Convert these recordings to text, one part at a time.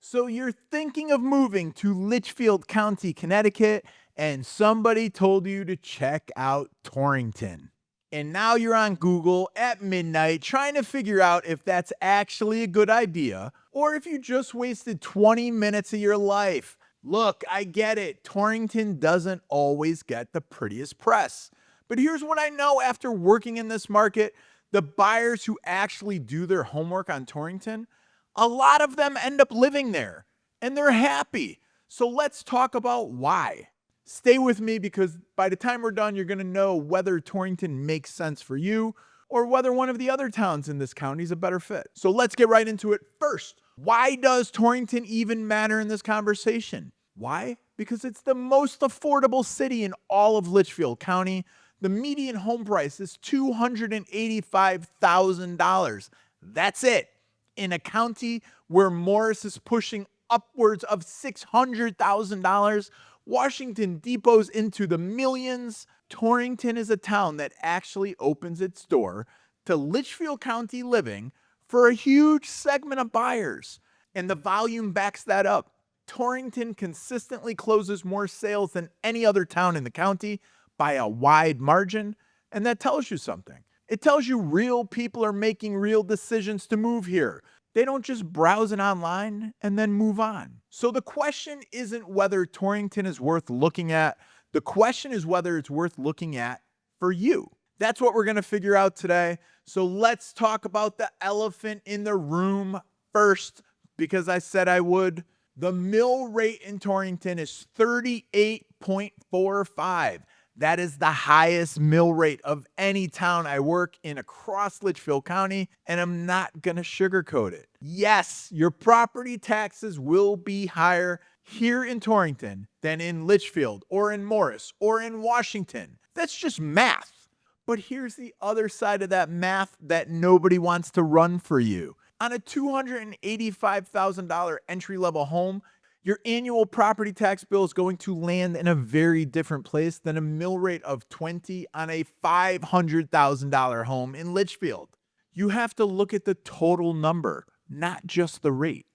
So you're thinking of moving to Litchfield County, Connecticut, and somebody told you to check out Torrington. And now you're on Google at midnight trying to figure out if that's actually a good idea or if you just wasted 20 minutes of your life. Look, I get it. Torrington doesn't always get the prettiest press. But here's what I know after working in this market: the buyers who actually do their homework on Torrington, a lot of them end up living there and they're happy. So let's talk about why. Stay with me because by the time we're done, you're going to know whether Torrington makes sense for you or whether one of the other towns in this county is a better fit. So let's get right into it. First, why does Torrington even matter in this conversation? Why? Because it's the most affordable city in all of Litchfield County. The median home price is $285,000. That's it. In a county where Morris is pushing upwards of $600,000, Washington depots into the millions. Torrington is a town that actually opens its door to Litchfield County living for a huge segment of buyers, and the volume backs that up. Torrington consistently closes more sales than any other town in the county by a wide margin, and that tells you something. It tells you real people are making real decisions to move here. They don't just browse it online and then move on. So the question isn't whether Torrington is worth looking at. The question is whether it's worth looking at for you. That's what we're going to figure out today. So let's talk about the elephant in the room first, because I said I would. The mill rate in Torrington is 38.45. That is the highest mill rate of any town I work in across Litchfield County, and I'm not going to sugarcoat it. Yes, your property taxes will be higher here in Torrington than in Litchfield or in Morris or in Washington. That's just math. But here's the other side of that math that nobody wants to run for you. On a $285,000 entry-level home, your annual property tax bill is going to land in a very different place than a mill rate of 20 on a $500,000 home in Litchfield. You have to look at the total number, not just the rate.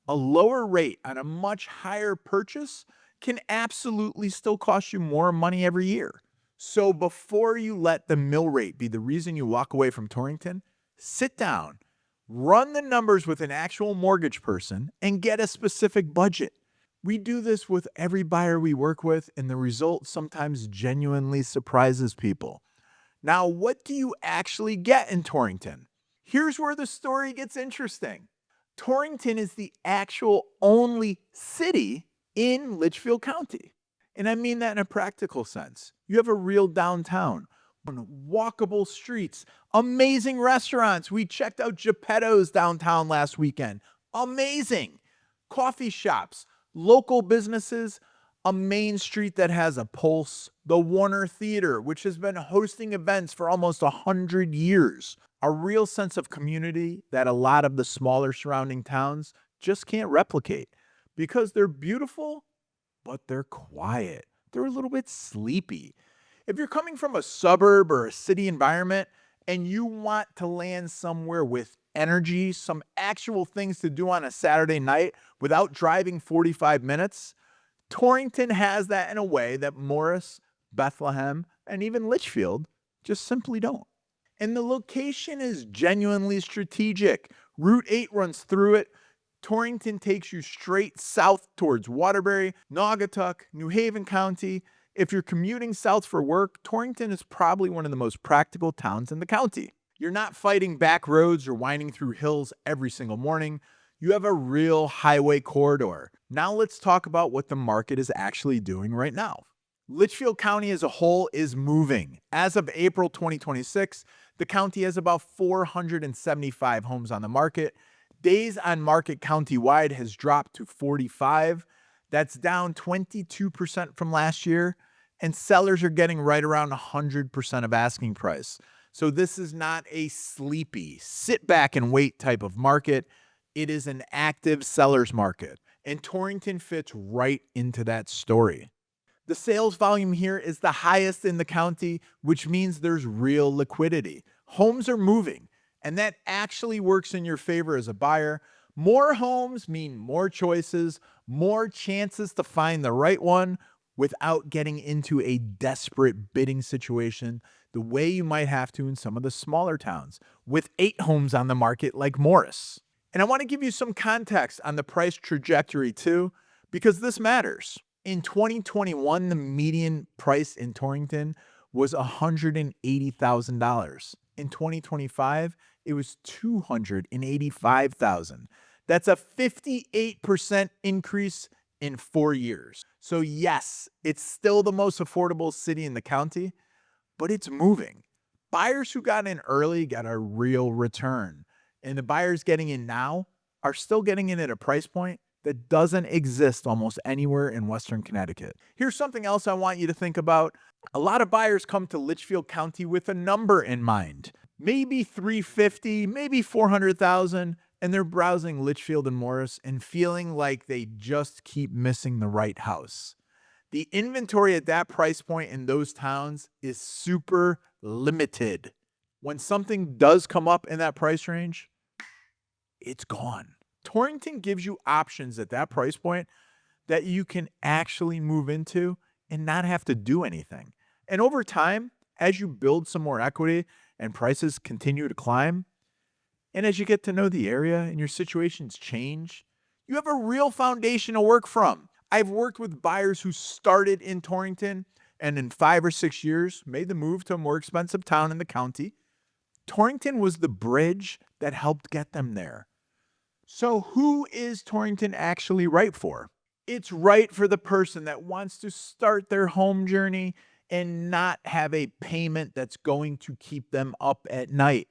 A lower rate on a much higher purchase can absolutely still cost you more money every year. So before you let the mill rate be the reason you walk away from Torrington, sit down, run the numbers with an actual mortgage person, and get a specific budget. We do this with every buyer we work with, and the result sometimes genuinely surprises people. Now, what do you actually get in Torrington? Here's where the story gets interesting. Torrington is the actual only city in Litchfield County. And I mean that in a practical sense. You have a real downtown, walkable streets, amazing restaurants. We checked out Geppetto's downtown last weekend. Amazing. Coffee shops, local businesses, a main street that has a pulse, the Warner Theater, which has been hosting events for almost 100 years, a real sense of community that a lot of the smaller surrounding towns just can't replicate because they're beautiful, but they're quiet. They're a little bit sleepy. If you're coming from a suburb or a city environment and you want to land somewhere with energy, some actual things to do on a Saturday night without driving 45 minutes, Torrington has that in a way that Morris, Bethlehem, and even Litchfield just simply don't. And the location is genuinely strategic. Route 8 runs through it. Torrington takes you straight south towards Waterbury, Naugatuck, New Haven County. If you're commuting south for work, Torrington is probably one of the most practical towns in the county. You're not fighting back roads or winding through hills every single morning. You have a real highway corridor. Now let's talk about what the market is actually doing right now. Litchfield County as a whole is moving. As of April 2026, the county has about 475 homes on the market. Days on market countywide has dropped to 45. That's down 22% from last year, and sellers are getting right around 100% of asking price. So this is not a sleepy, sit back and wait type of market. It is an active seller's market, and Torrington fits right into that story. The sales volume here is the highest in the county, which means there's real liquidity. Homes are moving, and that actually works in your favor as a buyer. More homes mean more choices, more chances to find the right one without getting into a desperate bidding situation the way you might have to in some of the smaller towns with 8 homes on the market like Morris. And I want to give you some context on the price trajectory too, because this matters. In 2021, the median price in Torrington was $180,000. In 2025, it was $285,000. That's a 58% increase in 4 years. So yes, it's still the most affordable city in the county, but it's moving. Buyers who got in early got a real return, and the buyers getting in now are still getting in at a price point that doesn't exist almost anywhere in Western Connecticut. Here's something else I want you to think about. A lot of buyers come to Litchfield County with a number in mind, maybe 350, maybe 400,000, and they're browsing Litchfield and Morris and feeling like they just keep missing the right house. The inventory at that price point in those towns is super limited. When something does come up in that price range, it's gone. Torrington gives you options at that price point that you can actually move into and not have to do anything. And over time, as you build some more equity and prices continue to climb, and as you get to know the area and your situations change, you have a real foundation to work from. I've worked with buyers who started in Torrington and in 5 or 6 years made the move to a more expensive town in the county. Torrington was the bridge that helped get them there. So who is Torrington actually right for? It's right for the person that wants to start their home journey and not have a payment that's going to keep them up at night.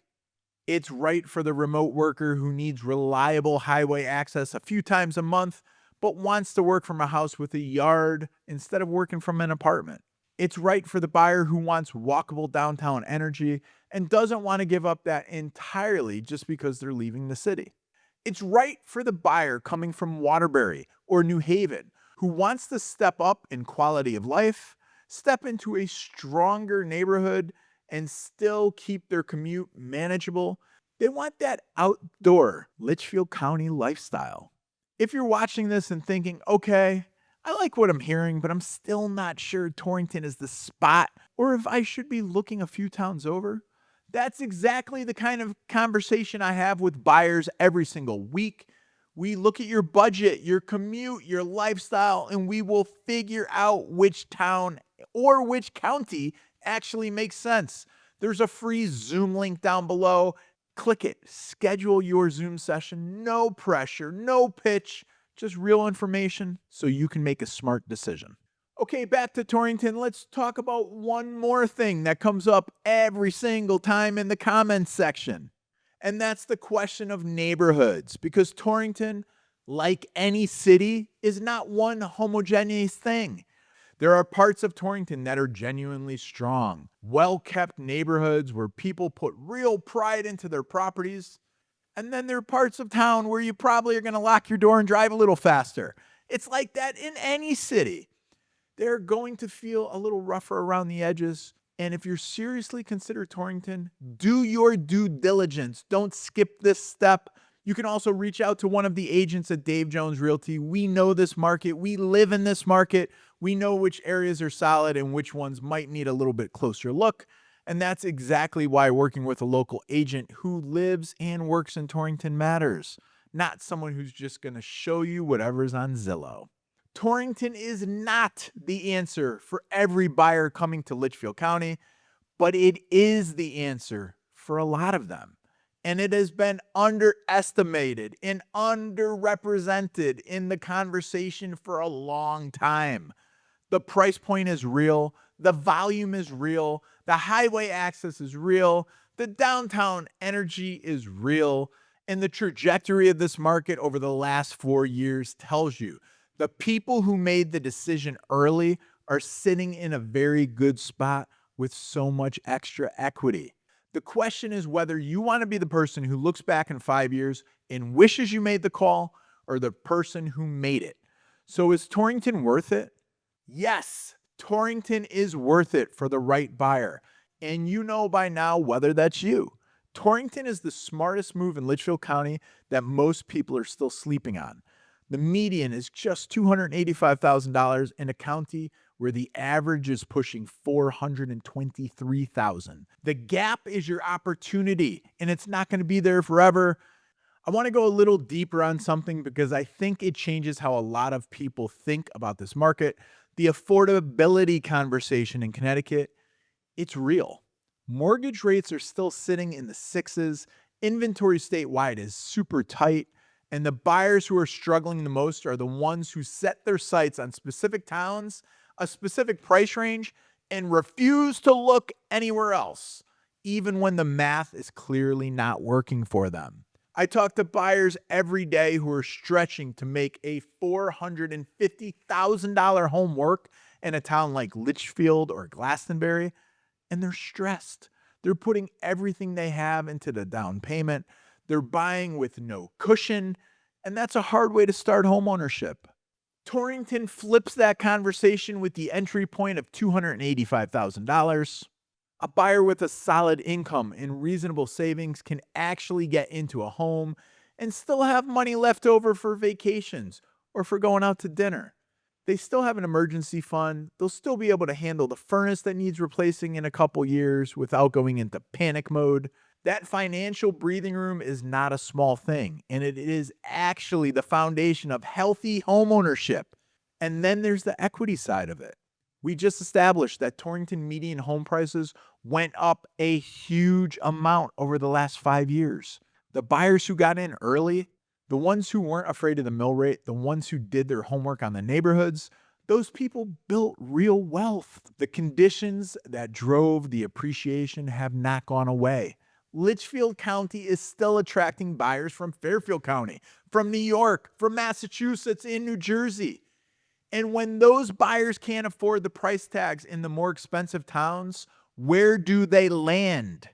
It's right for the remote worker who needs reliable highway access a few times a month, but wants to work from a house with a yard instead of working from an apartment. It's right for the buyer who wants walkable downtown energy and doesn't want to give up that entirely just because they're leaving the city. It's right for the buyer coming from Waterbury or New Haven who wants to step up in quality of life, step into a stronger neighborhood, and still keep their commute manageable. They want that outdoor Litchfield County lifestyle. If you're watching this and thinking, okay, I like what I'm hearing, but I'm still not sure Torrington is the spot, or if I should be looking a few towns over, that's exactly the kind of conversation I have with buyers every single week. We look at your budget, your commute, your lifestyle, and we will figure out which town or which county actually makes sense. There's a free Zoom link down below. Click it, schedule your Zoom session, no pressure, no pitch, just real information so you can make a smart decision. Okay, back to Torrington. Let's talk about one more thing that comes up every single time in the comments section. And that's the question of neighborhoods, because Torrington, like any city, is not one homogeneous thing. There are parts of Torrington that are genuinely strong, well-kept neighborhoods where people put real pride into their properties. And then there are parts of town where you probably are going to lock your door and drive a little faster. It's like that in any city. They're going to feel a little rougher around the edges. And if you're seriously consider Torrington, do your due diligence. Don't skip this step. You can also reach out to one of the agents at Dave Jones Realty. We know this market. We live in this market. We know which areas are solid and which ones might need a little bit closer look. And that's exactly why working with a local agent who lives and works in Torrington matters, not someone who's just going to show you whatever's on Zillow. Torrington is not the answer for every buyer coming to Litchfield County, but it is the answer for a lot of them. And it has been underestimated and underrepresented in the conversation for a long time. The price point is real. The volume is real. The highway access is real. The downtown energy is real. And the trajectory of this market over the last 4 years tells you the people who made the decision early are sitting in a very good spot with so much extra equity. The question is whether you want to be the person who looks back in 5 years and wishes you made the call, or the person who made it. So is Torrington worth it? Yes, Torrington is worth it for the right buyer. And you know by now whether that's you. Torrington is the smartest move in Litchfield County that most people are still sleeping on. The median is just $285,000 in a county where the average is pushing $423,000. The gap is your opportunity, and it's not going to be there forever. I want to go a little deeper on something because I think it changes how a lot of people think about this market. The affordability conversation in Connecticut, it's real. Mortgage rates are still sitting in the sixes. Inventory statewide is super tight. And the buyers who are struggling the most are the ones who set their sights on specific towns, a specific price range, and refuse to look anywhere else, even when the math is clearly not working for them. I talk to buyers every day who are stretching to make a $450,000 home work in a town like Litchfield or Glastonbury, and they're stressed. They're putting everything they have into the down payment. They're buying with no cushion, and that's a hard way to start homeownership. Torrington flips that conversation with the entry point of $285,000. A buyer with a solid income and reasonable savings can actually get into a home and still have money left over for vacations or for going out to dinner. They still have an emergency fund. They'll still be able to handle the furnace that needs replacing in a couple years without going into panic mode. That financial breathing room is not a small thing, and it is actually the foundation of healthy homeownership. And then there's the equity side of it. We just established that Torrington median home prices went up a huge amount over the last 5 years. The buyers who got in early, the ones who weren't afraid of the mill rate, the ones who did their homework on the neighborhoods, those people built real wealth. The conditions that drove the appreciation have not gone away. Litchfield County is still attracting buyers from Fairfield County, from New York, from Massachusetts, and New Jersey. And when those buyers can't afford the price tags in the more expensive towns, where do they land?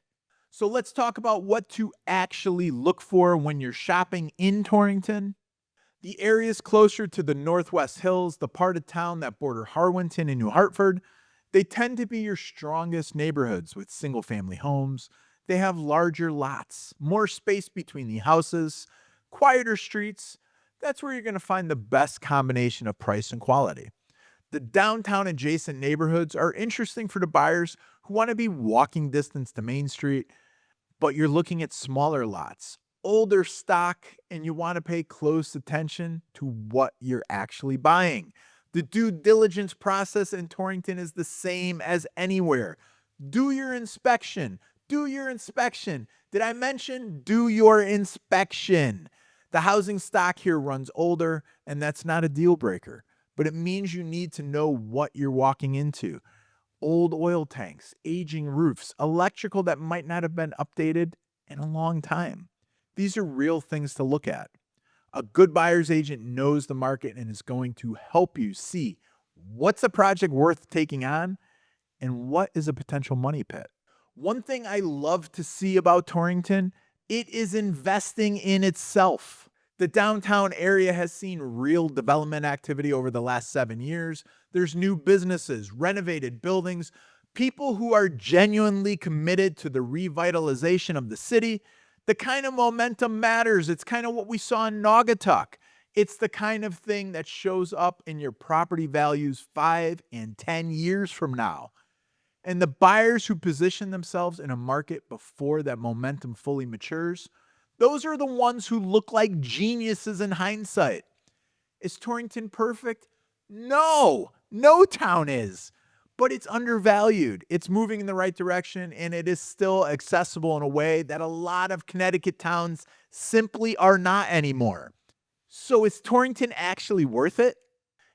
So let's talk about what to actually look for when you're shopping in Torrington. The areas closer to the Northwest Hills, the part of town that border Harwinton and New Hartford, they tend to be your strongest neighborhoods with single-family homes. They have larger lots, more space between the houses, quieter streets. That's where you're going to find the best combination of price and quality. The downtown adjacent neighborhoods are interesting for the buyers who want to be walking distance to Main Street, but you're looking at smaller lots, older stock, and you want to pay close attention to what you're actually buying. The due diligence process in Torrington is the same as anywhere. Do your inspection. Do your inspection. Did I mention do your inspection? The housing stock here runs older, and that's not a deal breaker, but it means you need to know what you're walking into. Old oil tanks, aging roofs, electrical that might not have been updated in a long time. These are real things to look at. A good buyer's agent knows the market and is going to help you see what's a project worth taking on and what is a potential money pit. One thing I love to see about Torrington, it is investing in itself. The downtown area has seen real development activity over the last 7 years. There's new businesses, renovated buildings, people who are genuinely committed to the revitalization of the city. The kind of momentum matters. It's kind of what we saw in Naugatuck. It's the kind of thing that shows up in your property values 5 and 10 years from now. And the buyers who position themselves in a market before that momentum fully matures, those are the ones who look like geniuses in hindsight. Is Torrington perfect? No, no town is. But it's undervalued. It's moving in the right direction, and it is still accessible in a way that a lot of Connecticut towns simply are not anymore. So is Torrington actually worth it?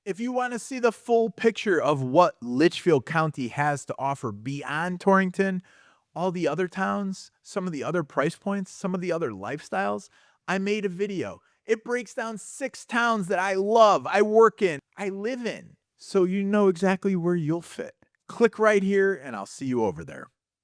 If you want to see the full picture of what Litchfield County has to offer beyond Torrington, all the other towns, some of the other price points, some of the other lifestyles, I made a video. It breaks down 6 towns that I love, I work in, I live in, so you know exactly where you'll fit. Click right here and I'll see you over there.